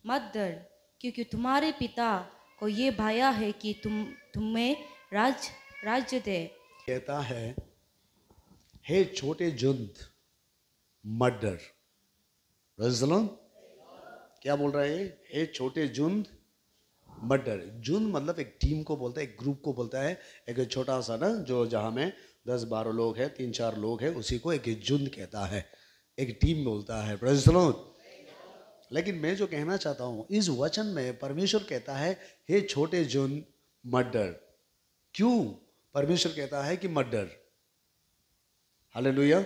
मत डर, क्योंकि तुम्हारे पिता को ये भाया है कि तुम्हें राज्य दे। कहता है, हे छोटे जुंद मत डर। Praise the Lord. क्या बोल रहा है? हे छोटे जुंद मत डर। जुंद मतलब एक टीम को बोलता है, एक ग्रुप को बोलता है। एक छोटा सा ना, जो जहां में 10-12 लोग हैं, 3-4 लोग हैं, उसी को एक जुंद कहता है, एक टीम बोलता है। Praise the Lord. लेकिन मैं जो कहना चाहता हूं, इस वचन में परमेश्वर कहता है, हे छोटे जुंद मत डर। क्यों परमेश्वर कहता है कि मत डर? हालेलुया।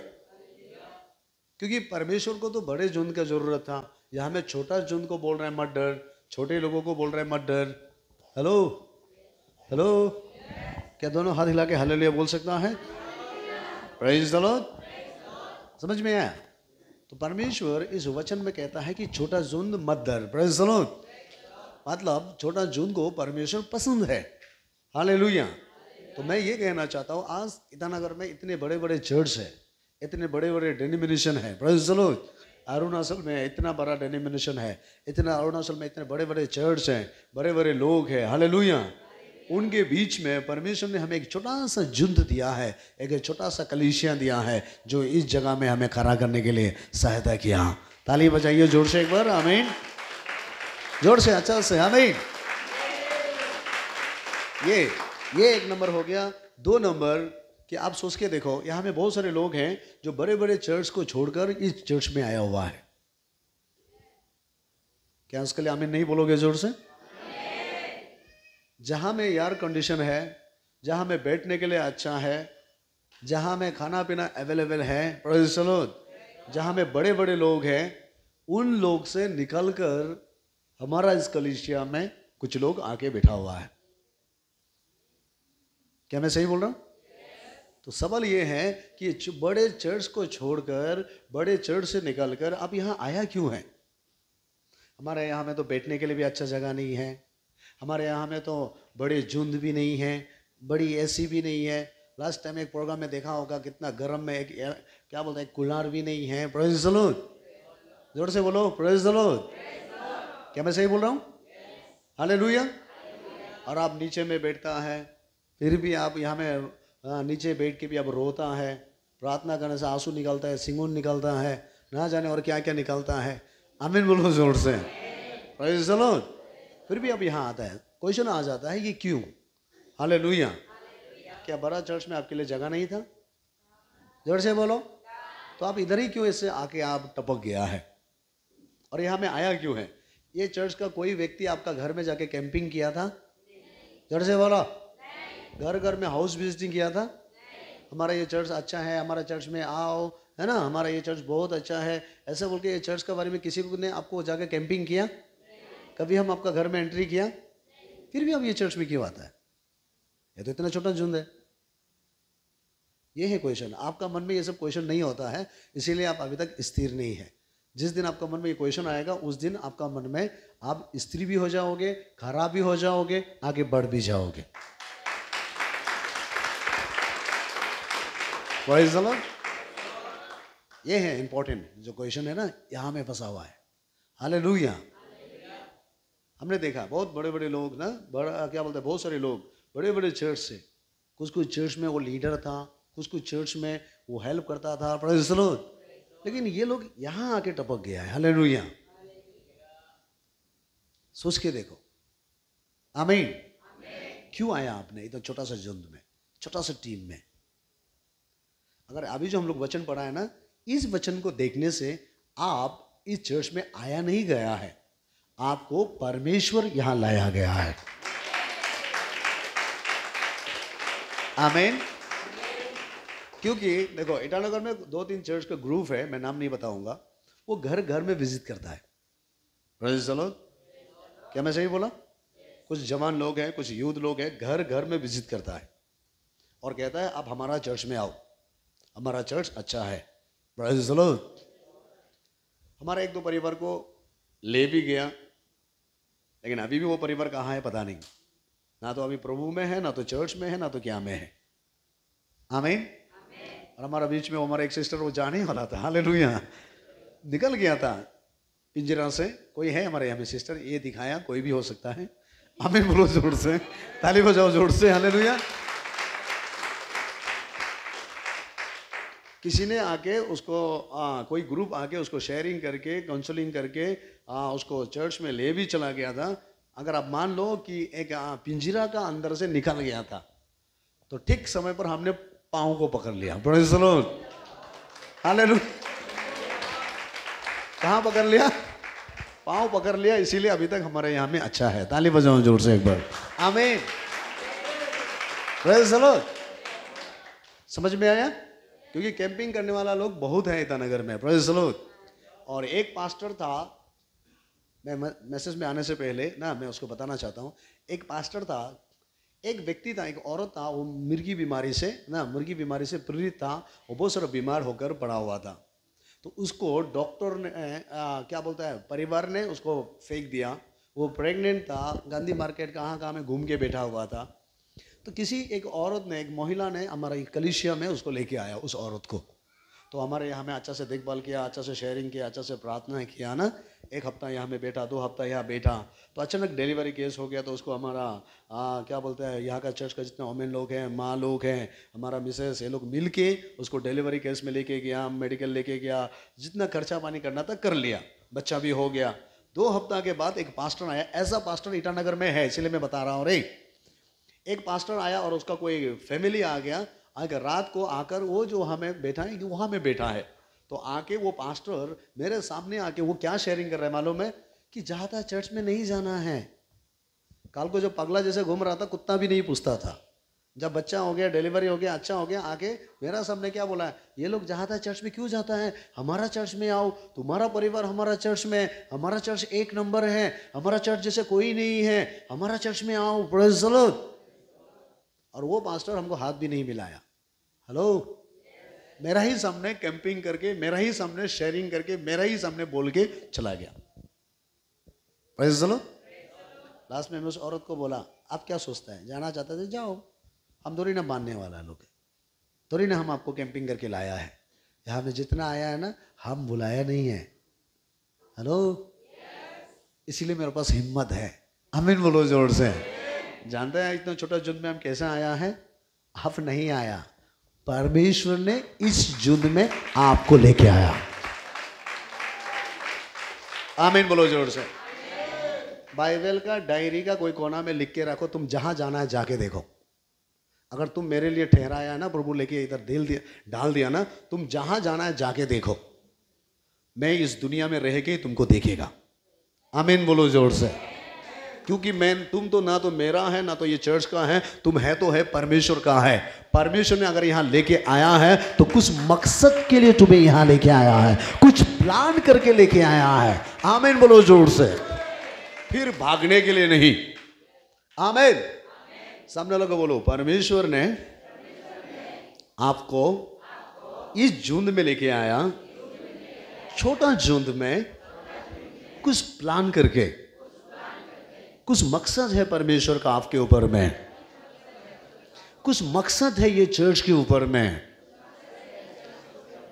क्योंकि परमेश्वर को तो बड़े झुंड की जरूरत था। यहां में छोटा झुंड को बोल रहे हैं मत डर, छोटे लोगों को बोल रहे हैं मत डर। हेलो हेलो, क्या दोनों हाथ हिला के हालेलुया बोल सकता है? Praise the Lord. समझ में आया? तो परमेश्वर इस वचन में कहता है कि छोटा झुंड मत डर। Praise the Lord. मतलब छोटा झुंड को परमेश्वर पसंद है। हालेलुया। तो मैं ये कहना चाहता हूँ, आज ईटानगर में इतने बड़े बड़े चर्च है, इतने बड़े बड़े डेनोमिनेशन है। Praise the Lord. अरुणाचल में इतना बड़ा डेनोमिनेशन है, अरुणाचल में इतने बड़े बड़े चर्च हैं, बड़े बड़े लोग हैं। हालेलुया। उनके बीच में परमेश्वर ने हमें एक छोटा सा झुंड दिया है, एक छोटा सा कलीसिया दिया है, जो इस जगह में हमें खड़ा करने के लिए सहायता किया। ताली बजाइए जोर से एक बार, आमीन। जोर से, अच्छा से, आमीन। ये एक नंबर हो गया। 2 नंबर कि आप सोच के देखो, यहाँ में बहुत सारे लोग हैं जो बड़े बड़े चर्च को छोड़कर इस चर्च में आया हुआ है। क्या उसके लिए आमीन नहीं बोलोगे जोर से? जहां में एयर कंडीशन है, जहां में बैठने के लिए अच्छा है, जहां में खाना पीना अवेलेबल है, प्रेज़ द लॉर्ड, जहां में बड़े बड़े लोग हैं, उन लोग से निकलकर हमारा इस कलीसिया में कुछ लोग आके बैठा हुआ है। क्या मैं सही बोल रहा हूं? तो सवाल ये है कि बड़े चर्च को छोड़कर, बड़े चर्च से निकलकर आप यहाँ आया क्यों है? हमारे यहाँ में तो बैठने के लिए भी अच्छा जगह नहीं है, हमारे यहाँ में तो बड़े झुंड भी नहीं है, बड़ी एसी भी नहीं है। लास्ट टाइम एक प्रोग्राम में देखा होगा कितना गर्म में, एक क्या बोलते हैं, कूलर भी नहीं है। Praise the Lord. जोर से बोलो, प्रेज़ द लॉर्ड। क्या मैं सही बोल रहा हूँ? हालेलुया। और आप नीचे में बैठता है, फिर भी आप यहाँ में नीचे बैठ के भी अब रोता है, प्रार्थना करने से आंसू निकलता है, सिंगून निकलता है, ना जाने और क्या क्या निकलता है। आमीन बोलो जोर से। Praise the Lord. फिर भी अब यहाँ आता है, क्वेश्चन आ जाता है कि क्यों? हालेलुया। क्या बड़ा चर्च में आपके लिए जगह नहीं था? जोर से बोलो। तो आप इधर ही क्यों ऐसे आके आप टपक गया है? और यहाँ में आया क्यों है? ये चर्च का कोई व्यक्ति आपका घर में जाके कैंपिंग किया था? जोर से बोलो। घर घर में हाउस विजिटिंग किया था? हमारा ये चर्च अच्छा है, हमारा चर्च में आओ, है ना, हमारा ये चर्च बहुत अच्छा है, ऐसा बोल के ये चर्च के बारे में किसी ने आपको जाके कैंपिंग किया? कभी हम आपका घर में एंट्री किया? फिर भी अब ये चर्च में क्यों आता है? ये तो इतना छोटा झुंड है। ये है क्वेश्चन। आपका मन में ये सब क्वेश्चन नहीं होता है, इसीलिए आप अभी तक स्थिर नहीं है। जिस दिन आपका मन में ये क्वेश्चन आएगा, उस दिन आपका मन में आप स्थिर भी हो जाओगे, खराब भी हो जाओगे, आगे बढ़ भी जाओगे। Praise the Lord. ये है इंपॉर्टेंट जो क्वेश्चन है ना, यहाँ में फंसा हुआ है। हालेलुया। हमने देखा बहुत बड़े बड़े लोग ना, बड़ा क्या बोलते हैं, बहुत सारे लोग बड़े बड़े चर्च से, कुछ चर्च में वो लीडर था, कुछ चर्च में वो हेल्प करता था। Praise the Lord. लेकिन ये लोग यहाँ आके टपक गया है। हालेलुया। सोच के देखो। आमीन। क्यों आया आपने इतना छोटा सा झुंड में, छोटा सा टीम में? अगर अभी जो हम लोग वचन पढ़ा है ना, इस वचन को देखने से आप इस चर्च में आया नहीं गया है, आपको परमेश्वर यहां लाया गया है। आमीन। क्योंकि देखो, ईटानगर में 2-3 चर्च का ग्रुप है, मैं नाम नहीं बताऊंगा, वो घर घर में विजिट करता है। Praise the Lord. क्या मैं सही बोला? कुछ जवान लोग हैं, कुछ यूथ लोग हैं, घर घर में विजिट करता है और कहता है आप हमारा चर्च में आओ, हमारा चर्च अच्छा है। Praise the Lord. हमारा 1-2 परिवार को ले भी गया, लेकिन अभी भी वो परिवार कहाँ है पता नहीं। ना तो अभी प्रभु में है, ना तो चर्च में है, ना तो क्या में है। आमीन। और हमारा बीच में हमारा एक सिस्टर, वो जाने वाला था, हालेलुया, निकल गया था, पिंजरा से कोई है हमारे यहाँ में सिस्टर, ये दिखाया, कोई भी हो सकता है। आमीन बोलो जोर से, ताली बजाओ जोर से, हालेलुया। किसी ने आके उसको कोई ग्रुप आके उसको शेयरिंग करके काउंसलिंग करके उसको चर्च में ले भी चला गया था। अगर आप मान लो कि एक पिंजरा का अंदर से निकल गया था, तो ठीक समय पर हमने पाँव को पकड़ लिया। Praise the Lord, hallelujah. कहाँ पकड़ लिया? पाँव पकड़ लिया, इसीलिए अभी तक हमारे यहाँ में अच्छा है। ताली बजाओ जोर से एक बार, आमीन। Praise the Lord. समझ में आया? क्योंकि कैंपिंग करने वाला लोग बहुत है ईटानगर में। Praise the Lord. और एक पास्टर था, मैं मैसेज में आने से पहले ना मैं उसको बताना चाहता हूँ। एक पास्टर था, एक व्यक्ति था, एक औरत था, वो मुर्गी बीमारी से पीड़ित था। वो बहुत सारा बीमार होकर पड़ा हुआ था। तो उसको डॉक्टर ने क्या बोलता है, परिवार ने उसको फेंक दिया। वो प्रेग्नेंट था, गांधी मार्केट कहाँ में घूम के बैठा हुआ था। तो किसी एक औरत ने, एक महिला ने हमारे कलीसिया में उसको लेके आया, उस औरत को। तो हमारे यहाँ में अच्छा से देखभाल किया, अच्छा से शेयरिंग किया, अच्छा से प्रार्थना किया ना। एक हफ्ता यहाँ में बैठा, 2 हफ्ता यहाँ बैठा। तो अचानक डिलीवरी केस हो गया। तो उसको हमारा क्या बोलते हैं, यहाँ का चर्च का जितने ओमेन लोग हैं, माँ लोग हैं, हमारा मिसेस, ये लोग मिल के उसको डिलीवरी केस में लेके गया, मेडिकल लेके गया, जितना खर्चा पानी करना था कर लिया, बच्चा भी हो गया। 2 हफ्ता के बाद एक पास्टर आया। ऐसा पास्टर ईटानगर में है, इसलिए मैं बता रहा हूँ रे। एक पास्टर आया और उसका कोई फैमिली आ गया, अगर रात को आकर वो जो हमें बैठा है, वहाँ में बैठा है। तो आके वो पास्टर मेरे सामने आके वो क्या शेयरिंग कर रहा है मालूम है, कि ज़्यादा चर्च में नहीं जाना है। कल को जब पगला जैसे घूम रहा था, कुत्ता भी नहीं पूछता था। जब बच्चा हो गया, डिलीवरी हो गया, अच्छा हो गया, आके मेरा सामने क्या बोला है, ये लोग ज़्यादा चर्च में क्यों जाता है, हमारा चर्च में आओ, तुम्हारा परिवार हमारा चर्च में, हमारा चर्च 1 नंबर है, हमारा चर्च जैसे कोई नहीं है, हमारा चर्च में आओ। Praise the Lord. और वो पास्टर हमको हाथ भी नहीं मिलाया। हेलो, मेरा ही सामने कैंपिंग करके, मेरा ही सामने शेयरिंग करके, मेरा ही सामने बोल के चला गया। Praise the Lord. लास्ट में मैं उस औरत को बोला, आप क्या सोचता है, जाना चाहते थे जाओ, हम थोड़ी ना मानने वाला लोग है, थोड़ी ना हम आपको कैंपिंग करके लाया है। यहाँ में जितना आया है ना, हम बुलाया नहीं है। हेलो, इसीलिए मेरे पास हिम्मत है। आमीन बोलो जोर से। जानते हैं इतना छोटा युद्ध में हम कैसे आया है? आप नहीं आया, परमेश्वर ने इस युद्ध में आपको लेके आया। आमीन बोलो जोर से। बाइबल का डायरी का कोई कोना में लिख के रखो, तुम जहां जाना है जाके देखो। अगर तुम मेरे लिए ठहराया ना, प्रभु लेके इधर डाल दिया ना, तुम जहां जाना है जाके देखो, मैं इस दुनिया में रह के तुमको देखेगा। आमीन बोलो जोर से। क्योंकि तुम तो ना तो मेरा है ना तो ये चर्च का है, तुम है तो है परमेश्वर का है। परमेश्वर ने अगर यहाँ लेके आया है तो कुछ मकसद के लिए तुम्हें यहाँ लेके आया है, कुछ प्लान करके लेके आया है। आमीन बोलो जोर से। फिर भागने के लिए नहीं। आमीन। सामने लोगों बोलो, परमेश्वर ने आपको इस झुंड में लेके आया, छोटा झुंड में, कुछ प्लान करके, कुछ मकसद है परमेश्वर का आपके ऊपर में, कुछ मकसद है ये चर्च के ऊपर में।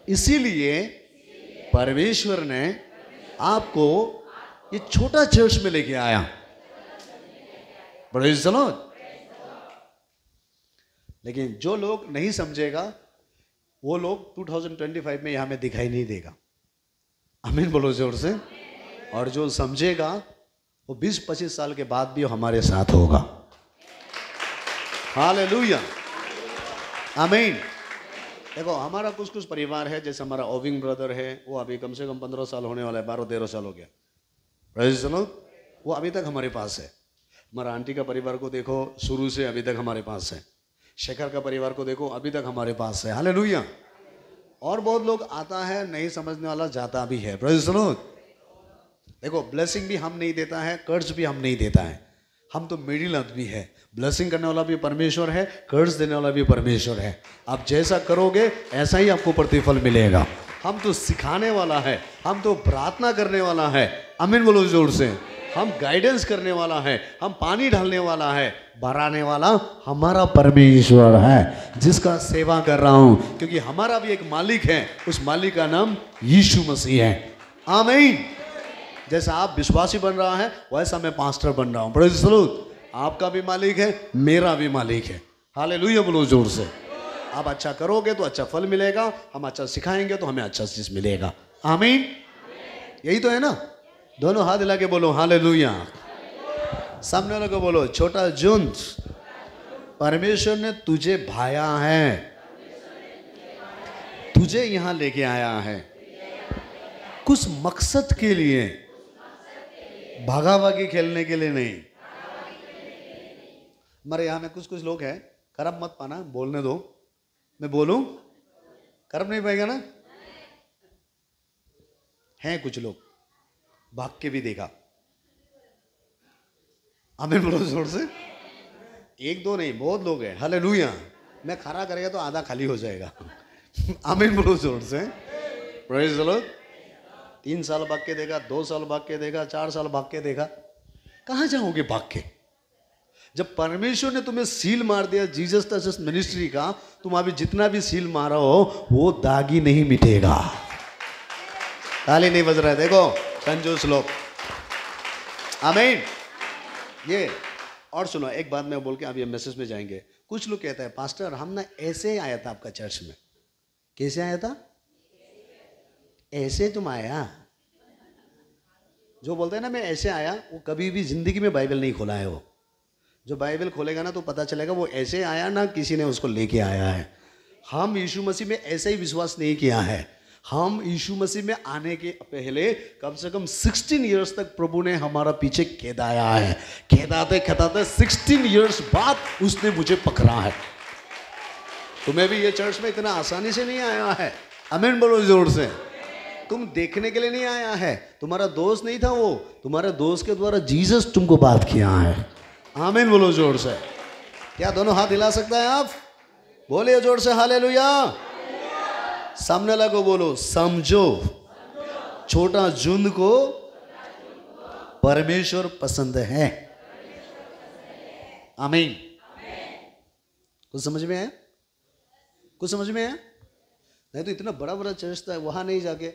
इसीलिए परमेश्वर ने आपको ये छोटा चर्च में लेके आया। Praise the Lord. लेकिन जो लोग नहीं समझेगा वो लोग 2025 में यहां में दिखाई नहीं देगा। आमीन बोलो जोर से। और जो समझेगा वो 20-25 साल के बाद भी हमारे साथ होगा। हालेलुया, आमीन। देखो हमारा कुछ परिवार है, जैसे हमारा ओविंग ब्रदर है, वो अभी कम से कम 15 साल होने वाला है, 12-13 साल हो गया। Praise the Lord. वो अभी तक हमारे पास है। हमारा आंटी का परिवार को देखो, शुरू से अभी तक हमारे पास है। शेखर का परिवार को देखो, अभी तक हमारे पास है। हालेलुया। और बहुत लोग आता है, नहीं समझने वाला जाता भी है। Praise the Lord. देखो ब्लेसिंग भी हम नहीं देता है, कर्ज भी हम नहीं देता है, हम तो मिडिल आदमी है। ब्लेसिंग करने वाला भी परमेश्वर है, कर्ज देने वाला भी परमेश्वर है। आप जैसा करोगे ऐसा ही आपको प्रतिफल मिलेगा। हम तो सिखाने वाला है, हम तो प्रार्थना करने वाला है। आमीन बोलो जोर से। हम गाइडेंस करने वाला है, हम पानी डालने वाला है, बढ़ाने वाला हमारा परमेश्वर है, जिसका सेवा कर रहा हूं। क्योंकि हमारा भी एक मालिक है, उस मालिक का नाम यीशु मसीह है। आमीन। जैसा आप विश्वासी बन रहा है वैसा मैं पास्टर बन रहा हूँ। Praise the Lord. आपका भी मालिक है, मेरा भी मालिक है। हालेलुया बोलो जोर से। आप अच्छा करोगे तो अच्छा फल मिलेगा, हम अच्छा सिखाएंगे तो हमें अच्छा चीज मिलेगा। आमीन। यही तो है ना। दोनों हाथ हिला के बोलो हालेलुया। सामने वाले को बोलो, छोटा झुंड, परमेश्वर ने तुझे भाया है, तुझे यहां लेके आया है कुछ मकसद के लिए, भागा भागी खेलने के लिए नहीं। हमारे यहाँ में कुछ कुछ लोग हैं, खराब मत पाना, बोलने दो, मैं बोलूं खराब नहीं पाएगा ना। हैं कुछ लोग भाग के भी देखा। आमीन बोलो जोर से। एक दो नहीं, बहुत लोग हैं। हालेलुया। मैं खड़ा करेगा तो आधा खाली हो जाएगा। आमीन बोलो जोर से। Praise the Lord. 3 साल भाग के देखा, 2 साल भाग के देखा, 4 साल भाग के देखा। कहाँ जाओगे भाग के? जब परमेश्वर ने तुम्हें सील मार दिया जीसस टचेस मिनिस्ट्री का, तुम अभी जितना भी सील मारा हो वो दाग ही नहीं मिटेगा। ताली नहीं बज रहा है, देखो कंजूस लोग। आमीन। ये और सुनो, एक बात मैं बोल के अभी हम मैसेज में जाएंगे। कुछ लोग कहते हैं पास्टर हम ना ऐसे आया था आपका चर्च में। कैसे आया था? ऐसे तुम आया। जो बोलते हैं ना मैं ऐसे आया, वो कभी भी जिंदगी में बाइबल नहीं खोला है। वो जो बाइबल खोलेगा ना तो पता चलेगा वो ऐसे आया ना, किसी ने उसको लेके आया है। हम यीशु मसीह में ऐसे ही विश्वास नहीं किया है। हम यीशु मसीह में आने के पहले कम से कम 16 इयर्स तक प्रभु ने हमारा पीछे खेदाया है। खेदाते खेदाते 16 इयर्स बाद उसने मुझे पकड़ा है। तुम्हें भी ये चर्च में इतना आसानी से नहीं आया है। आमीन बोलो जोर से। तुम देखने के लिए नहीं आया है, तुम्हारा दोस्त नहीं था वो, तुम्हारे दोस्त के द्वारा जीसस तुमको बात किया है। आमीन बोलो जोर से। क्या दोनों हाथ हिला सकता है आप? बोलिए जोर से हालेलुया। सामने वाला को बोलो, समझो छोटा झुंड को परमेश्वर पसंद है। आमीन। कुछ समझ में आया? कुछ समझ में आया? नहीं तो इतना बड़ा बड़ा चर्च था, वहां नहीं जाके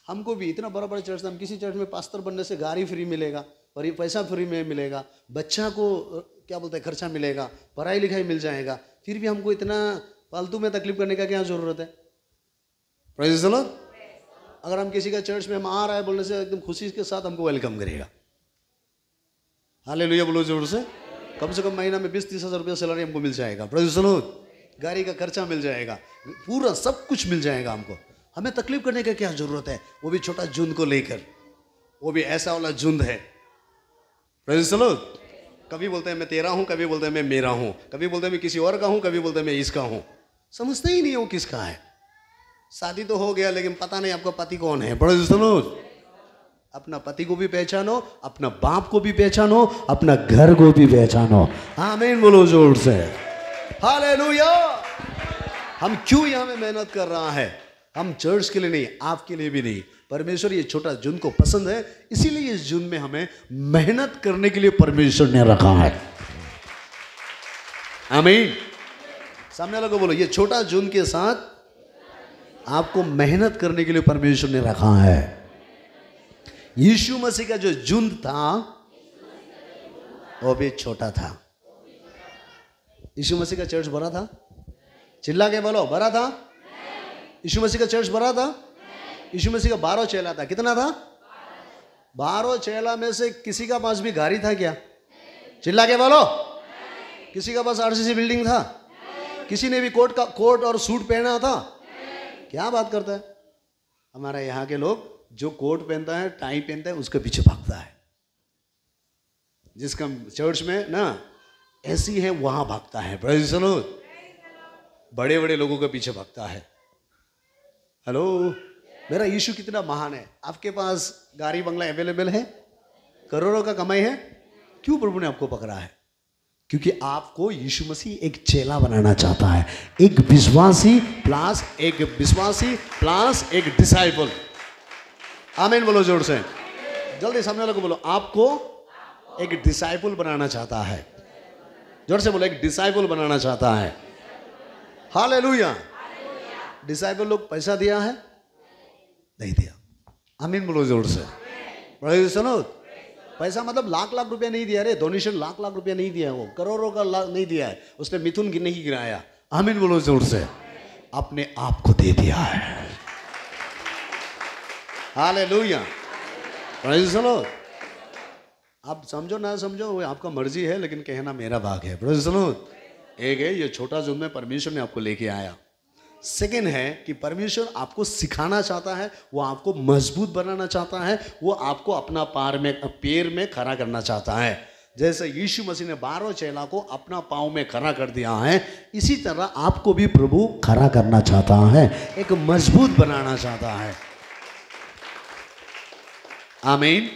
हमको भी इतना बड़ा बड़ा चर्च था। हम किसी चर्च में पास्टर बनने से गाड़ी फ्री मिलेगा, और पैसा फ्री में मिलेगा, बच्चा को क्या बोलते हैं खर्चा मिलेगा, पढ़ाई लिखाई मिल जाएगा, फिर भी हमको इतना फालतू में तकलीफ करने का क्या जरूरत है? Praise the Lord. अगर हम किसी का चर्च में हम आ रहा है बोलने से एकदम खुशी के साथ हमको वेलकम करेगा। हालेलुया बोलो जोर से। कम से कम महीना में 20-30 हज़ार रुपया सैलरी हमको मिल जाएगा। Praise the Lord. गाड़ी का खर्चा मिल जाएगा, पूरा सब कुछ मिल जाएगा हमको। हमें तकलीफ करने का क्या जरूरत है? वो भी छोटा झुंड को लेकर, वो भी ऐसा वाला झुंड है। Praise the Lord. कभी बोलते हैं मैं तेरा हूं, कभी बोलते हैं मैं मेरा हूं, कभी बोलते हैं मैं किसी और का हूं, कभी बोलते हैं मैं इसका हूं। समझते ही नहीं हो किसका है। शादी तो हो गया लेकिन पता नहीं आपका पति कौन है। Praise the Lord. अपना पति को भी पहचानो, अपना बाप को भी पहचानो, अपना घर को भी पहचानो। आमीन बोलो जोर से। हालेलुया। हम क्यों यहाँ में मेहनत कर रहा है? हम चर्च के लिए नहीं, आपके लिए भी नहीं। परमेश्वर ये छोटा झुंड को पसंद है, इसीलिए इस झुंड में हमें मेहनत करने के लिए परमेश्वर ने रखा है। आमीन। सामने वाले को बोलो, ये छोटा झुंड के साथ आपको मेहनत करने के लिए परमेश्वर ने रखा है। यीशु मसीह का जो झुंड था वो भी छोटा था। यीशु मसीह का चर्च बड़ा था? चिल्ला के बोलो, बड़ा था? यीशु मसीह का चर्च बड़ा था? यीशु मसीह का 12 चेला था। कितना था? 12 चेला में से किसी का पास भी गाड़ी था क्या? चिल्ला के बोलो। किसी का पास आरसीसी बिल्डिंग था? किसी ने भी कोट और सूट पहना था? क्या बात करता है? हमारे यहाँ के लोग जो कोट पहनता है, टाई पहनता है, उसके पीछे भागता है। जिसका चर्च में ना ऐसी है वहां भागता है। Praise the Lord. बड़े बड़े लोगों के पीछे भागता है। हेलो, मेरा यीशु कितना महान है। आपके पास गाड़ी बंगला अवेलेबल है, करोड़ों का कमाई है, क्यों प्रभु ने आपको पकड़ा है? क्योंकि आपको यीशु मसीह एक चेला बनाना चाहता है। एक विश्वासी प्लस एक डिसाइपल। आमीन बोलो जोर से। जल्दी सामने वाले को बोलो, आपको एक डिसाइपल बनाना चाहता है। जोर से बोलो, एक डिसाइपल बनाना चाहता है। हालेलुया। डिसाइपल लोग पैसा दिया है? नहीं दिया। आमीन बोलो जोर से। Praise the Lord. पैसा मतलब लाख लाख रुपया नहीं दिया रे, डोनेशन लाख लाख रुपया नहीं दिया, वो करोड़ों का नहीं दिया है, उसने मिथुन की नहीं गिराया। आमीन बोलो जोर से। अपने आप को दे दिया है। हालेलुया। Praise the Lord. आप समझो ना समझो वो आपका मर्जी है, लेकिन कहना मेरा भाग है। Praise the Lord. एक है ये छोटा जुम्मे परमेश्वर ने आपको लेके आया। सेकेंड है कि परमेश्वर आपको सिखाना चाहता है, वो आपको मजबूत बनाना चाहता है, वो आपको अपना पैर में खड़ा करना चाहता है। जैसे यीशु मसीह ने 12 चेला को अपना पाँव में खड़ा कर दिया है, इसी तरह आपको भी प्रभु खड़ा करना चाहता है, एक मजबूत बनाना चाहता है। आमीन।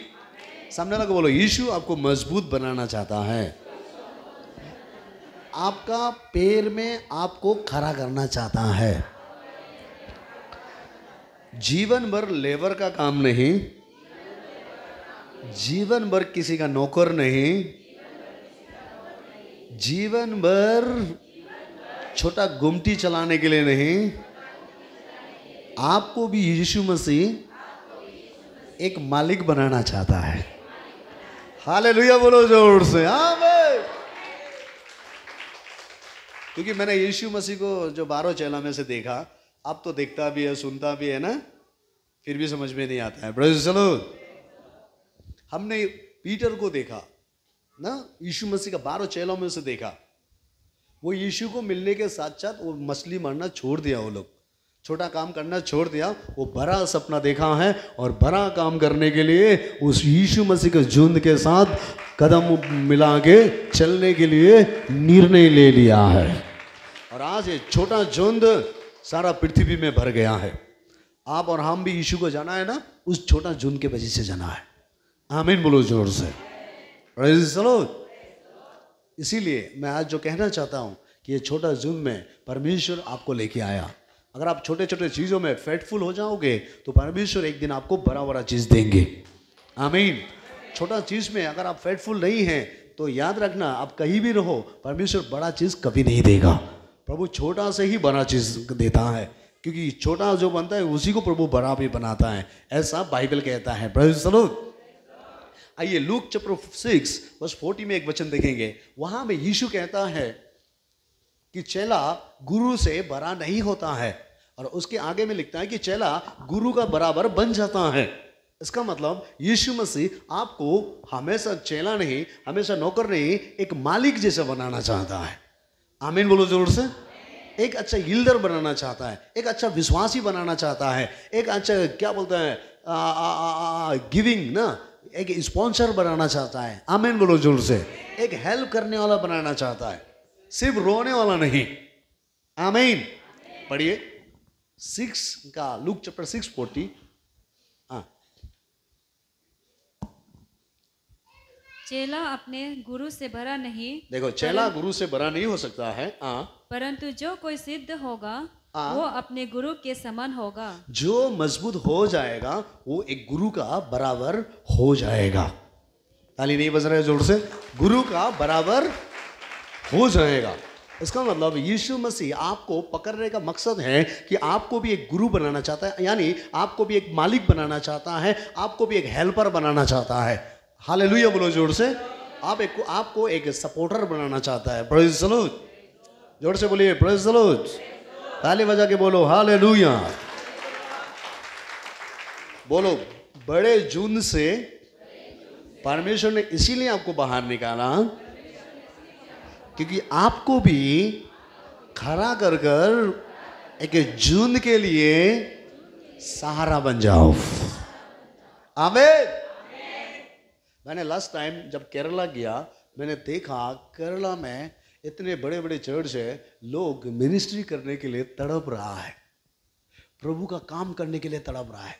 सामने वाले को बोलो, यीशु आपको मजबूत बनाना चाहता है, आपका पैर में आपको खड़ा करना चाहता है। जीवन भर लेबर का काम नहीं, जीवन भर किसी का नौकर नहीं, जीवन भर छोटा गुमटी चलाने के लिए नहीं, आपको भी यीशु मसीह एक मालिक बनाना चाहता है। हालेलुया बोलो जोर से। आमीन। क्योंकि मैंने यीशु मसीह को जो 12 चेला में से देखा, अब तो देखता भी है, सुनता भी है ना, फिर भी समझ में नहीं आता है। Praise the Lord. हमने पीटर को देखा ना, यीशु मसीह का 12 चेलों में से देखा, वो यीशु को मिलने के साथ साथ वो मछली मारना छोड़ दिया, वो लोग छोटा काम करना छोड़ दिया, वो बड़ा सपना देखा है और बड़ा काम करने के लिए उस यीशु मसीह के झुंड के साथ कदम मिला के चलने के लिए निर्णय ले लिया है। और आज ये छोटा झुंड सारा पृथ्वी में भर गया है। आप और हम भी यीशु को जाना है ना, उस छोटा झुंड के वजह से जाना है। आमीन बोलो जोर से। Praise the Lord. इसीलिए मैं आज जो कहना चाहता हूँ कि ये छोटा झुंड में परमेश्वर आपको लेके आया। अगर आप छोटे छोटे चीज़ों में फेटफुल हो जाओगे तो परमेश्वर एक दिन आपको बड़ा बड़ा चीज़ देंगे। आमीन। छोटा चीज़ में अगर आप फेटफुल नहीं हैं तो याद रखना, आप कहीं भी रहो, परमेश्वर बड़ा चीज़ कभी नहीं देगा। प्रभु छोटा से ही बड़ा चीज़ देता है, क्योंकि छोटा जो बनता है उसी को प्रभु बड़ा भी बनाता है, ऐसा बाइबल कहता है। Praise the Lord. आइए लूक चैप्टर 6 वर्स 40 में एक वचन देखेंगे। वहां में यीशु कहता है कि चेला गुरु से बड़ा नहीं होता है, और उसके आगे में लिखता है कि चेला गुरु का बराबर बन जाता है। इसका मतलब यीशु मसीह आपको हमेशा चेला नहीं, हमेशा नौकर नहीं, एक मालिक जैसा बनाना चाहता है। आमीन बोलो जोर से। एक अच्छा यील्डर बनाना चाहता है, एक अच्छा विश्वासी बनाना चाहता है, एक अच्छा क्या बोलते हैं गिविंग ना, एक स्पॉन्सर बनाना चाहता है। आमीन बोलो जोर से। एक हेल्प करने वाला बनाना चाहता है, सिर्फ रोने वाला नहीं। आमीन। पढ़िए 6 का लूक चैप्टर 6:40। चेला अपने गुरु से बड़ा नहीं, देखो चेला गुरु से बड़ा नहीं हो सकता है, परंतु जो कोई सिद्ध होगा वो अपने गुरु के समान होगा। जो मजबूत हो जाएगा वो एक गुरु का बराबर हो जाएगा। ताली नहीं बज रहा है जोर से। गुरु का बराबर हो जाएगा। इसका मतलब यीशु मसीह आपको पकड़ने का मकसद है कि आपको भी एक गुरु बनाना चाहता है, यानी आपको भी एक मालिक बनाना चाहता है, आपको भी एक हेल्पर बनाना चाहता है। हालेलुया बोलो जोर से। आपको एक सपोर्टर बनाना चाहता है। Praise the Lord. जोर से बोलिए प्रेज़ द लॉर्ड। ताली बजा के बोलो हालेलुया। बोलो, बड़े झुंड से परमेश्वर ने इसीलिए आपको बाहर निकाला क्योंकि आपको भी खड़ा कर कर एक झुंड के लिए सहारा बन जाओ। आमीन। मैंने लास्ट टाइम जब केरला गया, मैंने देखा केरला में इतने बड़े बड़े चर्च है, लोग मिनिस्ट्री करने के लिए तड़प रहा है, प्रभु का काम करने के लिए तड़प रहा है,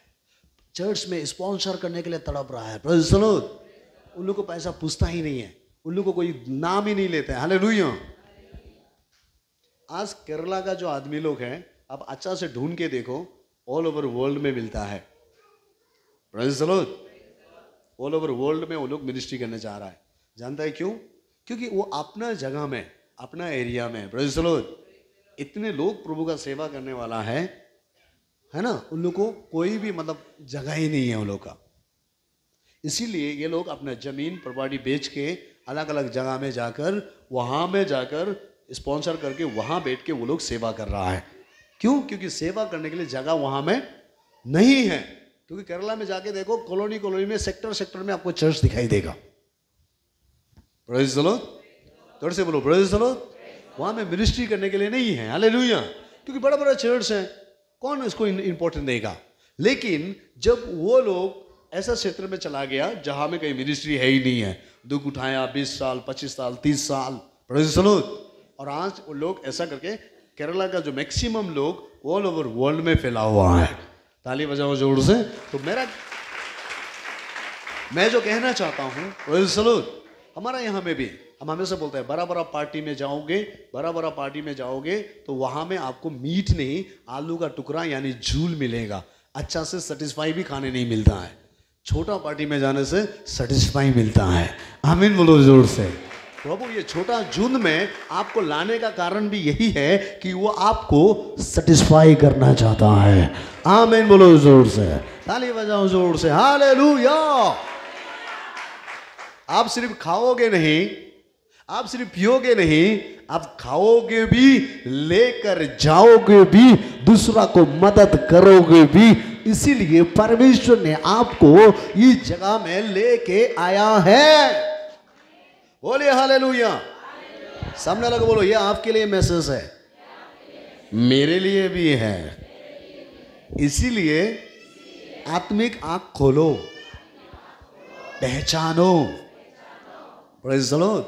चर्च में स्पॉन्सर करने के लिए तड़प रहा है। Praise the Lord. उन लोग को पैसा पूछता ही नहीं है, उन लोग को कोई नाम ही नहीं लेते हैं। हालेलुया। आज केरला का जो आदमी लोग हैं, आप अच्छा से ढूंढ के देखो, ऑल ओवर वर्ल्ड में मिलता है। Praise the Lord. All over world में वो लोग मिनिस्ट्री करने जा रहा है। जानता है क्यों? क्योंकि वो अपना जगह में, अपना एरिया में, प्रेज़ द लॉर्ड, इतने लोग प्रभु का सेवा करने वाला है ना, उन लोग को कोई भी मतलब जगह ही नहीं है उन लोग का। इसीलिए ये लोग अपना जमीन प्रॉपर्टी बेच के अलग अलग जगह में जाकर वहाँ में जाकर स्पॉन्सर करके वहाँ बैठ के वो लोग सेवा कर रहा है। क्यों? क्योंकि सेवा करने के लिए जगह वहाँ में नहीं है। क्योंकि केरला में जाके देखो, कॉलोनी कॉलोनी में, सेक्टर सेक्टर में आपको चर्च दिखाई देगा। प्रेज़ द लॉर्ड, जोर से बोलो प्रेज़ द लॉर्ड। वहाँ में मिनिस्ट्री करने के लिए नहीं है, हालेलुया, क्योंकि बड़ा बड़ा चर्च है, कौन इसको इंपॉर्टेंट देगा। लेकिन जब वो लोग ऐसा क्षेत्र में चला गया जहाँ में कहीं मिनिस्ट्री है ही नहीं है, दुख उठाया 20 साल 25 साल 30 साल, प्रेज़ द लॉर्ड। और आज वो लोग ऐसा करके केरला का जो मैक्सिमम लोग ऑल ओवर वर्ल्ड में फैला हुआ है। ताली बजाओ जोर से। तो मैं जो कहना चाहता हूँ, प्रेज़ द लॉर्ड, हमारा यहाँ में भी हम हमेशा बोलते हैं बड़ा बड़ा पार्टी में जाओगे, बड़ा बड़ा पार्टी में जाओगे तो वहाँ में आपको मीट नहीं, आलू का टुकड़ा यानी झूल मिलेगा। अच्छा से सेटिस्फाई भी खाने नहीं मिलता है। छोटा पार्टी में जाने से सेटिस्फाई मिलता है। आमीन बोलो जोर से। प्रभु ये छोटा झुंड में आपको लाने का कारण भी यही है कि वो आपको सेटिस्फाई करना चाहता है। आमीन बोलो जोर से। ताली बजाओ जोर से। हालेलुया। आप सिर्फ खाओगे नहीं, आप सिर्फ पियोगे नहीं, आप खाओगे भी, लेकर जाओगे भी, दूसरा को मदद करोगे भी। इसीलिए परमेश्वर ने आपको इस जगह में लेके आया है। बोलिए हालेलुया। सामने लगा बोलो, ये आपके लिए मैसेज है, मेरे लिए भी है। इसीलिए आत्मिक आंख खोलो, पहचानो। Praise the Lord.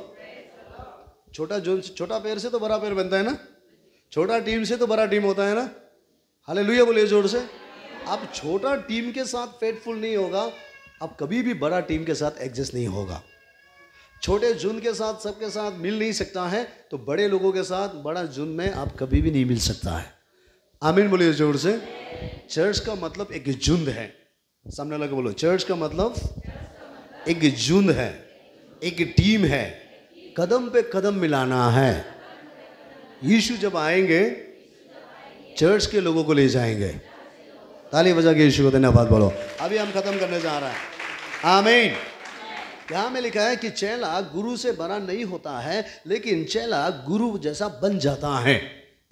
छोटा पैर से तो बड़ा पैर बनता है ना, छोटा टीम से तो बड़ा टीम होता है ना। हालेलुया बोलिए जोर से। आप छोटा टीम के साथ फेथफुल नहीं होगा, आप कभी भी बड़ा टीम के साथ एडजस्ट नहीं होगा। छोटे झुंड के साथ सबके साथ मिल नहीं सकता है, तो बड़े लोगों के साथ बड़ा झुंड में आप कभी भी नहीं मिल सकता है। आमीन बोलिए जोर से। चर्च का मतलब एक झुंड है। सामने लगे बोलो, चर्च का मतलब एक झुंड है, एक टीम है, कदम पे कदम मिलाना है। यीशु जब आएंगे चर्च के लोगों को ले जाएंगे। ताली बजा के यीशु को धन्यवाद बोलो। अभी हम खत्म करने जा रहे हैं। आमीन। यहाँ में लिखा है कि चेला गुरु से बड़ा नहीं होता है, लेकिन चेला गुरु जैसा बन जाता है।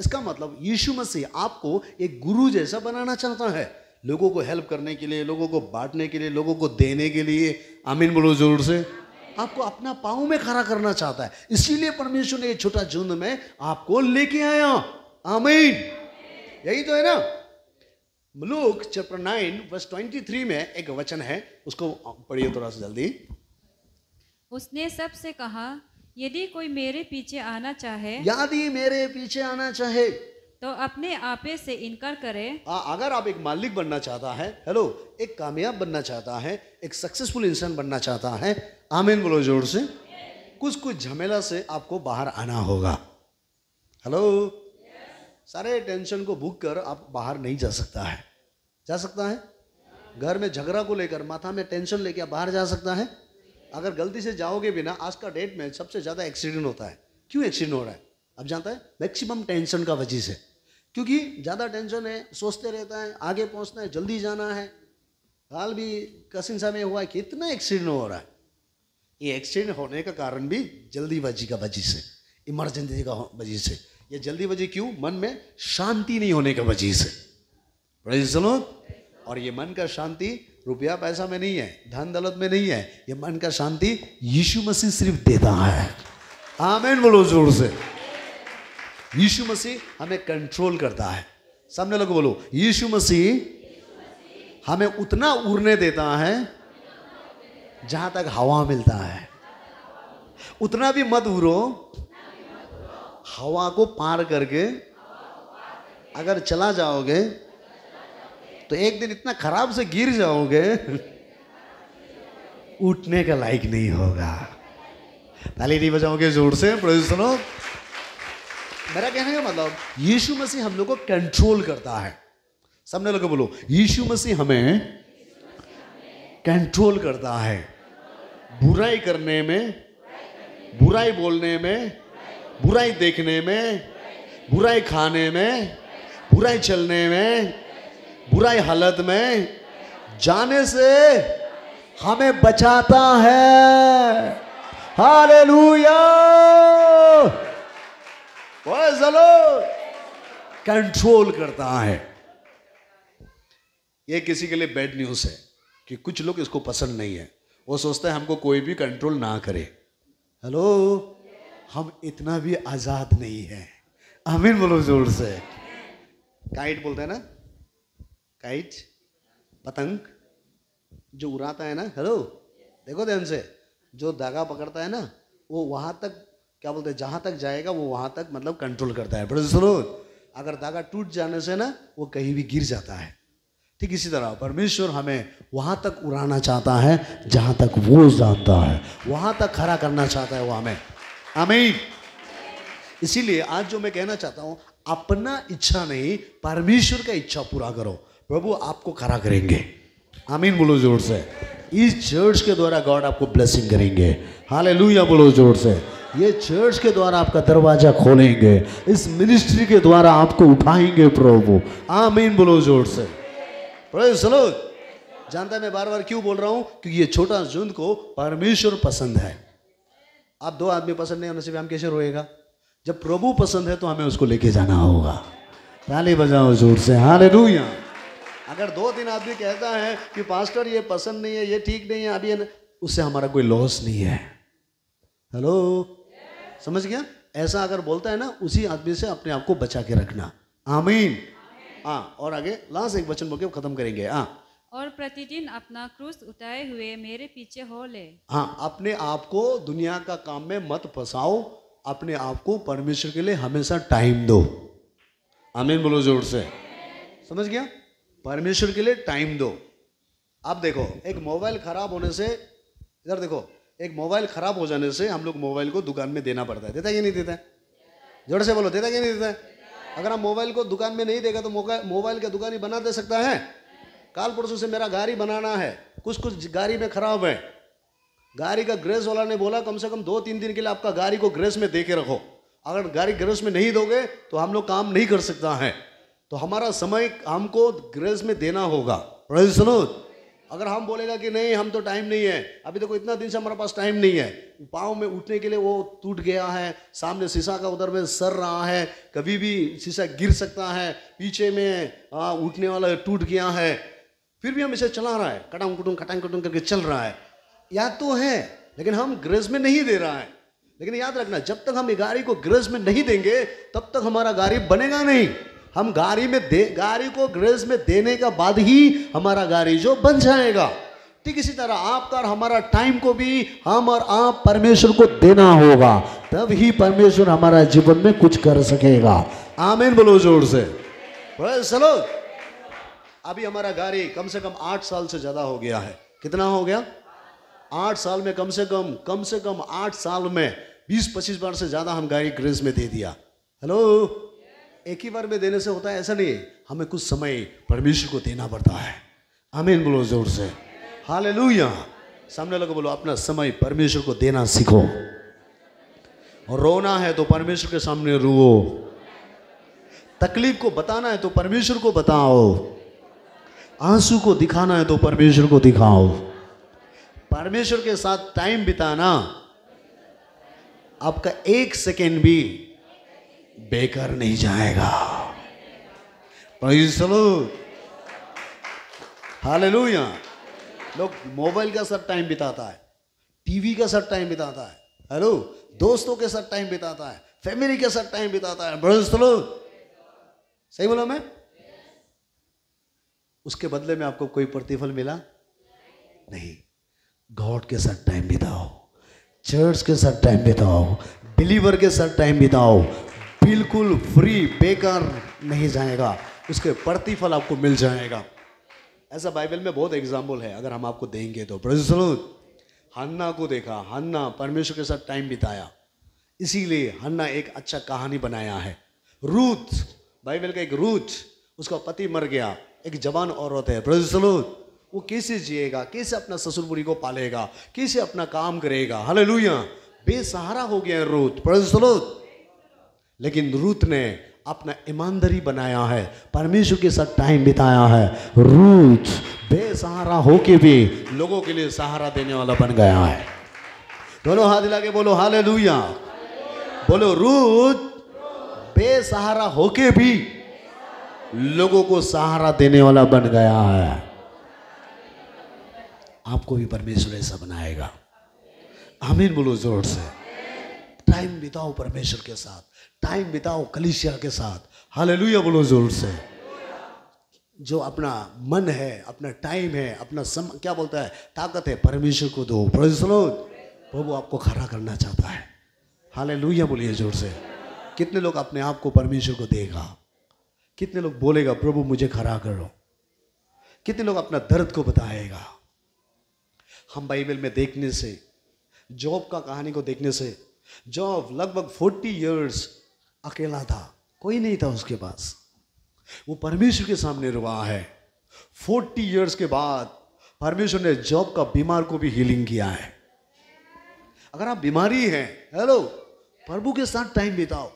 इसका मतलब यीशु मसीह आपको एक गुरु जैसा बनाना चाहता है, लोगों को हेल्प करने के लिए, लोगों को बांटने के लिए, लोगों को देने के लिए। आमीन बोलो जोर से। आपको अपना पाँव में खड़ा करना चाहता है, इसीलिए परमेश्वर ने छोटा झुंड में आपको लेके आया। आमीन। यही तो है ना। लूक चैप्टर 9 वर्स 23 में एक वचन है, उसको पढ़िए थोड़ा सा जल्दी। उसने सबसे कहा, यदि कोई मेरे पीछे आना चाहे, यदि मेरे पीछे आना चाहे, तो अपने आपे से इनकार करे। अगर आप एक मालिक बनना चाहता है, हेलो, एक कामयाब बनना चाहता है, एक सक्सेसफुल इंसान बनना चाहता है, आमीन बोलो जोर से, कुछ झमेला से आपको बाहर आना होगा। हेलो, सारे टेंशन को भूख कर आप बाहर नहीं जा सकता है। जा सकता है? घर में झगड़ा को लेकर माथा में टेंशन लेके आप बाहर जा सकता है? अगर गलती से जाओगे भी ना, आज का डेट में सबसे ज़्यादा एक्सीडेंट होता है। क्यों एक्सीडेंट हो रहा है आप जानता है? मैक्सिमम टेंशन का वजह से। क्योंकि ज़्यादा टेंशन है, सोचते रहता है, आगे पहुंचना है, जल्दी जाना है। हाल भी कसिंसा में हुआ है, कितना एक्सीडेंट हो रहा है। ये एक्सीडेंट होने का कारण भी जल्दीबाजी का वजह से, इमरजेंसी का वजह से। ये जल्दीबाजी क्यों? मन में शांति नहीं होने का वजह से। Praise the Lord. और ये मन का शांति रुपया पैसा में नहीं है, धन दौलत में नहीं है। ये मन का शांति यीशु मसीह सिर्फ देता है। आमीन बोलो जोर से। यीशु मसीह हमें कंट्रोल करता है। सामने लोग बोलो, यीशु मसीह हमें उतना उड़ने देता है जहां तक हवा मिलता है। उतना भी मत उड़ो, हवा को पार करके अगर चला जाओगे तो एक दिन इतना खराब से गिर जाओगे, उठने का लायक नहीं होगा। ताली नहीं बजाओगे जोर से। Praise the Lord. मेरा कहने का मतलब, यीशु मसीह हम लोग को कंट्रोल करता है। सबने लोग बोलो, यीशु मसीह हमें कंट्रोल करता है। बुराई करने में, बुराई बोलने में, बुराई देखने में, बुराई खाने में, बुराई चलने में, बुराई हालत में, जाने से हमें बचाता है। Hallelujah, praise the Lord. Control करता है। ये किसी के लिए बैड न्यूज़ है कि कुछ लोग इसको पसंद नहीं है। वो सोचता है हमको कोई भी कंट्रोल ना करे। हेलो, हम इतना भी आजाद नहीं है। आमीन बोलो जोर से। काइट बोलते हैं ना, काइट, पतंग जो उड़ाता है ना, हेलो देखो ध्यान से, जो धागा पकड़ता है ना वो वहां तक, क्या बोलते हैं, जहां तक जाएगा वो वहां तक मतलब कंट्रोल करता है। Praise the Lord. अगर धागा टूट जाने से ना वो कहीं भी गिर जाता है। ठीक इसी तरह परमेश्वर हमें वहां तक उड़ाना चाहता है जहां तक वो जानता है, वहां तक खड़ा करना चाहता है वो हमें। आमीन। इसीलिए आज जो मैं कहना चाहता हूं, अपना इच्छा नहीं, परमेश्वर का इच्छा पूरा करो, प्रभु आपको खड़ा करेंगे। आमीन बोलो जोर से। इस चर्च के द्वारा गॉड आपको ब्लेसिंग करेंगे। हालेलुया बोलो जोर से। ये चर्च के द्वारा आपका दरवाजा खोलेंगे, इस मिनिस्ट्री के द्वारा आपको उठाएंगे प्रभु। आमीन बोलो जोर से। Praise the Lord. जानता है मैं बार बार क्यों बोल रहा हूं? क्योंकि ये छोटा झुंड को परमेश्वर पसंद है। आप दो आदमी पसंद नहीं होने से हम कैसे रोएगा? जब प्रभु पसंद है तो हमें उसको लेके जाना होगा। ताली बजाओ जोर से। हालेलुया। अगर 2-3 आदमी कहता है कि पास्टर ये पसंद नहीं है, ये ठीक नहीं है, अभी उससे हमारा कोई लॉस नहीं है। हेलो, समझ गया? ऐसा अगर बोलता है ना, उसी आदमी से अपने आप को बचा के रखना। आमीन। हाँ, और आगे लास्ट एक वचन बोल के खत्म करेंगे। हाँ, और प्रतिदिन अपना क्रूस उठाए हुए मेरे पीछे हो ले। हाँ, अपने आप को दुनिया का काम में मत फंसाओ, अपने आप को परमेश्वर के लिए हमेशा टाइम दो। आमीन बोलो जोर से। समझ गया? परमेश्वर के लिए टाइम दो। आप देखो, एक मोबाइल खराब होने से, इधर देखो, एक मोबाइल खराब हो जाने से हम लोग मोबाइल को दुकान में देना पड़ता है। देता है कि नहीं देता है? जोर से बोलो, देता है कि नहीं देता है? अगर हम मोबाइल को दुकान में नहीं देगा तो मोबाइल का दुकान ही बना दे सकता है। काल परसों से मेरा गाड़ी बनाना है, कुछ गाड़ी में खराब है। गाड़ी का ग्रेस वाला ने बोला कम से कम 2-3 दिन के लिए आपका गाड़ी को ग्रेस में दे के रखो। अगर गाड़ी ग्रेस में नहीं दोगे तो हम लोग काम नहीं कर सकता है। तो हमारा समय हमको ग्रेस में देना होगा। Praise the Lord. अगर हम बोलेगा कि नहीं हम तो टाइम नहीं है, अभी देखो इतना दिन से हमारे पास टाइम नहीं है, पाँव में उठने के लिए वो टूट गया है, सामने शीशा का उधर में सर रहा है, कभी भी शीशा गिर सकता है, पीछे में उठने वाला टूट गया है, फिर भी हम इसे चला रहा है, कटांग कुटुंग करके चल रहा है। याद तो है लेकिन हम ग्रेस में नहीं दे रहा है। लेकिन याद रखना, जब तक हम ये गाड़ी को ग्रेस में नहीं देंगे तब तक हमारा गाड़ी बनेगा नहीं। हम गाड़ी को ग्रेस में देने का बाद ही हमारा गाड़ी जो बन जाएगा। ठीक इसी तरह आपका और हमारा टाइम को भी हम और आप परमेश्वर को देना होगा, तब ही परमेश्वर हमारा जीवन में कुछ कर सकेगा। आमीन बोलो जोर से। Praise the Lord. अभी हमारा गाड़ी कम से कम 8 साल से ज्यादा हो गया है। कितना हो गया? 8 साल में कम से कम 8 साल में 20-25 बार से ज्यादा हम गाड़ी ग्रेस में दे दिया। हेलो, एक ही बार में देने से होता है ऐसा नहीं, हमें कुछ समय परमेश्वर को देना पड़ता है। आमीन बोलो जोर से। हालेलुया। सामने लोग बोलो, अपना समय परमेश्वर को देना सीखो। और रोना है तो परमेश्वर के सामने रो, तकलीफ को बताना है तो परमेश्वर को बताओ, आंसू को दिखाना है तो परमेश्वर को दिखाओ। परमेश्वर के साथ टाइम बिताना आपका 1 सेकेंड भी बेकार नहीं जाएगा। Praise the Lord. हालेलुया। लोग मोबाइल का साथ टाइम बिताता है, टीवी का साथ टाइम बिताता है, हेलो, दोस्तों के साथ टाइम बिताता है, फैमिली के साथ टाइम बिताता है। Praise the Lord. सही बोला मैं? उसके बदले में आपको कोई प्रतिफल मिला नहीं। गॉड के साथ टाइम बिताओ, चर्च के साथ टाइम बिताओ, बिलीवर के साथ टाइम बिताओ, बिल्कुल फ्री, बेकार नहीं जाएगा, उसके प्रतिफल आपको मिल जाएगा। ऐसा बाइबल में बहुत एग्जाम्पल है, अगर हम आपको देंगे तो। Praise the Lord. हन्ना को देखा, हन्ना परमेश्वर के साथ टाइम बिताया, इसीलिए हन्ना एक अच्छा कहानी बनाया है। रूथ, बाइबल का एक रूथ, उसका पति मर गया, एक जवान औरत है। Praise the Lord. वो कैसे जिएगा, कैसे अपना ससुरपुरी को पालेगा, कैसे अपना काम करेगा। हालेलुया। बेसहारा हो गया है रूथ। Praise the Lord. लेकिन रूथ ने अपना ईमानदारी बनाया है, परमेश्वर के साथ टाइम बिताया है। रूथ बेसहारा होके भी लोगों के लिए सहारा देने वाला बन गया है। दोनों हाथ हिला के बोलो हालेलुया। बोलो रूथ बेसहारा होके भी लोगों को सहारा देने वाला बन गया है। आपको भी परमेश्वर ऐसा बनाएगा। आमीन बोलो जोर से। टाइम बिताओ परमेश्वर के साथ, टाइम बिताओ कलीसिया के साथ। हालेलुया बोलो जोर से। जो अपना मन है, अपना टाइम है, अपना क्या बोलता है, ताकत है, परमेश्वर को दो। Praise the Lord. प्रभु आपको खड़ा करना चाहता है। हालेलुया बोलिए जोर से। कितने लोग अपने आप को परमेश्वर को देगा? कितने लोग बोलेगा प्रभु मुझे खड़ा करो? कितने लोग अपना दर्द को बताएगा? हम बाइबल में देखने से, जॉब का कहानी को देखने से, जॉब लगभग 40 इयर्स अकेला था, कोई नहीं था उसके पास। वो परमेश्वर के सामने रुआ है। 40 इयर्स के बाद परमेश्वर ने जॉब का बीमार को भी हीलिंग किया है। अगर आप बीमारी हैं, हेलो, प्रभु के साथ टाइम बिताओ।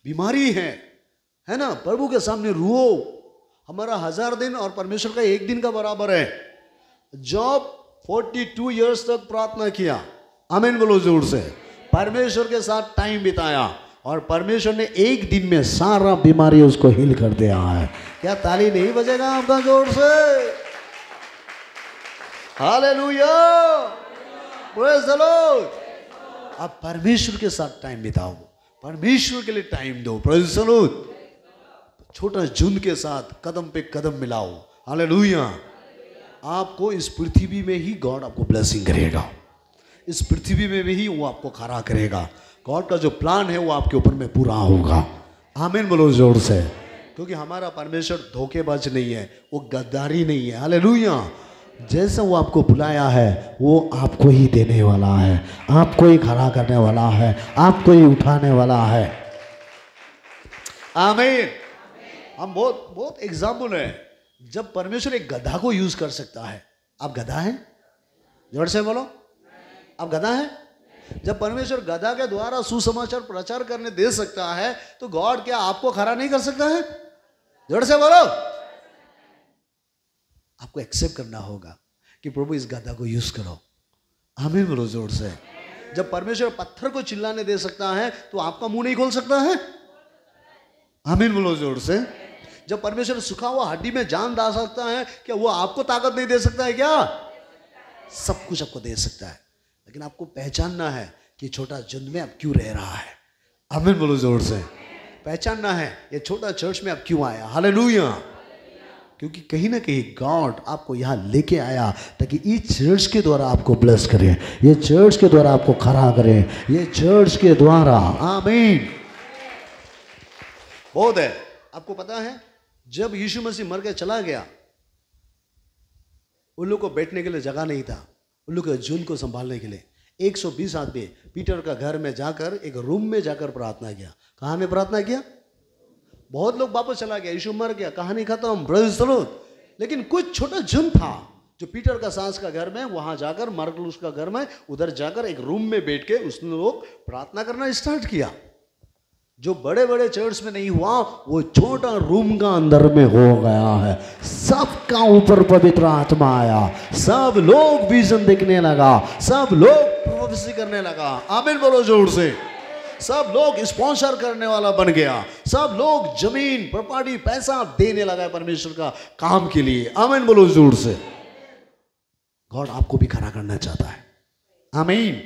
बीमारी है ना, प्रभु के सामने रुओ। हमारा 1000 दिन और परमेश्वर का 1 दिन का बराबर है। जॉब 42 इयर्स तक प्रार्थना किया। आमीन बोलो जोर से। परमेश्वर के साथ टाइम बिताया और परमेश्वर ने 1 दिन में सारा बीमारी उसको हील कर दिया है। क्या ताली नहीं बजेगा आपका जोर से? Hallelujah, praise the Lord. आप परमेश्वर के साथ टाइम बिताओ, परमेश्वर के लिए टाइम दो। Praise the Lord. छोटा झुंड के साथ कदम पे कदम मिलाओ। हालेलुया। आपको इस पृथ्वी में ही गॉड आपको ब्लेसिंग करेगा। इस पृथ्वी में भी वो आपको खड़ा करेगा। गॉड का जो प्लान है वो आपके ऊपर में पूरा होगा। आमीन बोलो जोर से। क्योंकि हमारा परमेश्वर धोखेबाज नहीं है, वो गद्दारी नहीं है। हालेलुया। जैसा वो आपको बुलाया है वो आपको ही देने वाला है, आपको ही खड़ा करने वाला है, आपको ही उठाने वाला है। आमीन। हम बहुत एग्जाम्पल है जब परमेश्वर एक गधा को यूज कर सकता है। आप गधा हैं? जोर से बोलो, आप गधा हैं? जब परमेश्वर गधा के द्वारा सुसमाचार प्रचार करने दे सकता है तो गॉड क्या आपको खड़ा नहीं कर सकता है? जोर से बोलो। आपको एक्सेप्ट करना होगा कि प्रभु इस गधा को यूज करो। आमीन बोलो जोर से। जब परमेश्वर पत्थर को चिल्लाने दे सकता है तो आपका मुंह नहीं खोल सकता है? आमीन बोलो जोर से। जब परमेश्वर सूखा हुआ हड्डी में जान डाल सकता है, क्या वो आपको ताकत नहीं दे सकता है? क्या सब कुछ आपको दे सकता है, लेकिन आपको पहचानना है कि छोटा झुंड में आप क्यों रह रहा है। आमीन बोलो जोर से। पहचानना है ये छोटा चर्च में आप क्यों आया। हालेलुया। क्योंकि कहीं ना कहीं गॉड आपको यहाँ लेके आया ताकि इस चर्च के द्वारा आपको ब्लेस करे, ये चर्च के द्वारा आपको खड़ा करे, ये चर्च के द्वारा। आमीन। बहुत है। आपको पता है जब यीशु मसीह मर के चला गया, उन लोग को बैठने के लिए जगह नहीं था, उन लोग के झुंड को संभालने के लिए 120 आदमी पीटर का घर में जाकर एक रूम में जाकर प्रार्थना किया। कहाँ में प्रार्थना किया? बहुत लोग वापस चला गया, यीशु मर गया, कहानी खत्म। Praise the Lord. लेकिन कुछ छोटा झुंड था जो पीटर का सास का घर में, वहां जाकर मार्कुस का घर में, उधर जाकर एक रूम में बैठ के उसने लोग प्रार्थना करना स्टार्ट किया। जो बड़े बड़े चर्च में नहीं हुआ वो छोटा रूम का अंदर में हो गया है। सबका ऊपर पवित्र आत्मा आया, सब लोग विजन देखने लगा, सब लोग प्रोफेसी करने लगा। आमीन बोलो जोर से। सब लोग स्पॉन्सर करने वाला बन गया, सब लोग जमीन प्रॉपर्टी पैसा देने लगा परमेश्वर का काम के लिए। आमीन बोलो जोर से। गॉड आपको भी खड़ा करना चाहता है। आमीन।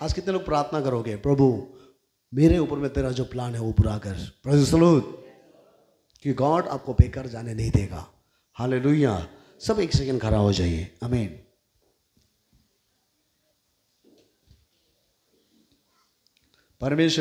आज कितने लोग प्रार्थना करोगे, प्रभु मेरे ऊपर में तेरा जो प्लान है वो पूरा कर। Praise the Lord. कि गॉड आपको बेकार जाने नहीं देगा। हालेलुया। सब एक सेकंड खड़ा हो जाइए। आमीन। परमेश्वर